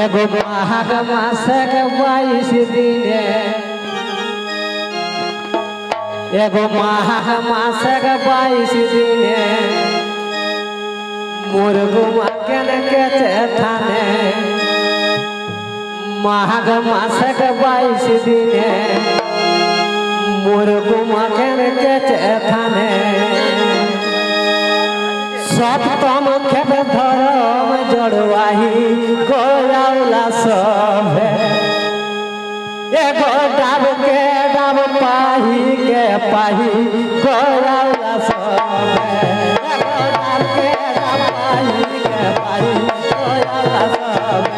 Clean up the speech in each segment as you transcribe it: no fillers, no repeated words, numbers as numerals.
एगो माघ मासक 22 दिने एगो माघ मासक 22 दिने मोर गुमा के थाने माघ मासक 22 दिने मोर गुमा के थाने सप्तम खेप धरम जड़वाही गोयाला सब एगो डाब के डाब पाही के पाही गोयाला सब एगो डाब के डाब पाही के पाही गोयाला सब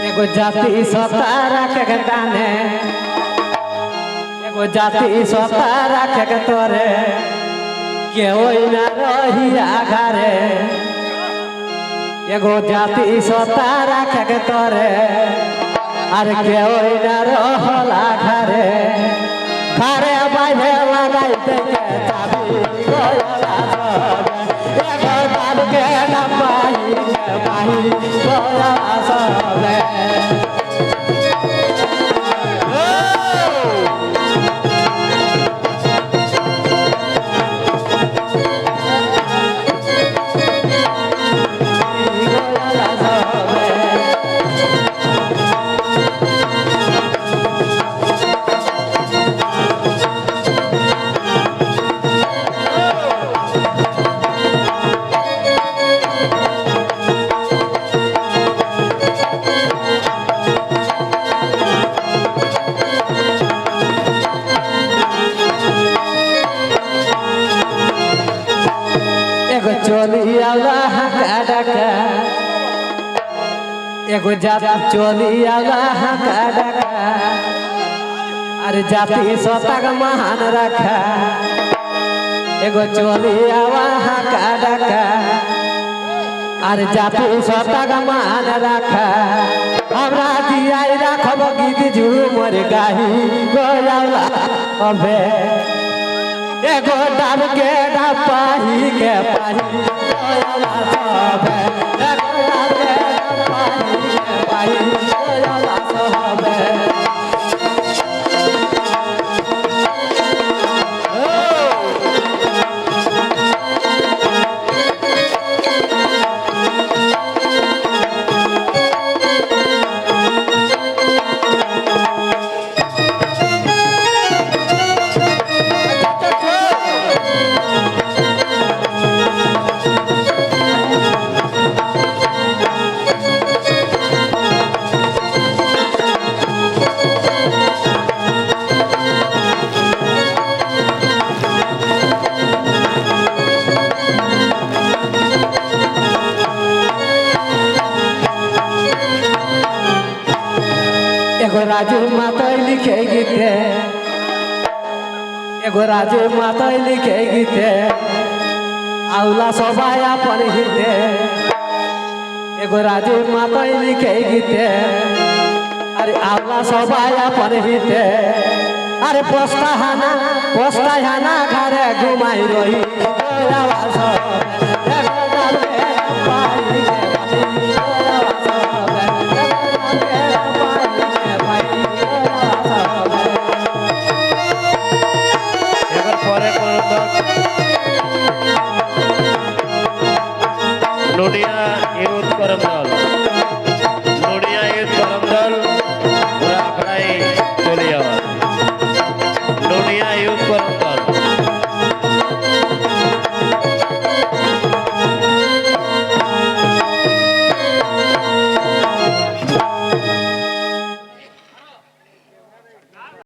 एगो जाति सतारा के दाने एगो जाति सतारा के तोरे के ओइना रही आघारे एगो जाति सतारा के तोरे अरे के ओइना रहल आघारे घरे बाजे लगाई दे के चाबी गोला सब एगो दाल के ना पाही के पाही गोला सब चोली अल्लाह का डका एगो जाति चोली अल्लाह का डका अरे जाति सतक महान रखा एगो चोली अल्लाह का डका अरे जाति सतक महान रखा हमरा दियाई रखब गीत झूमर गाही गोयाला अबे एगो डाब के डाब पाही के पाही गोयाला सब एगो डाब के डाब पाही के पाही गोयाला सब एगो राजू माता लिखे गीते एगो राजू माता लिखे गीते आउला सबाया पर हिते एगो राजू माता लिखे गीते अरे आउला सबाया पर हिते अरे पोस्ता हाना घरे घुमाई रही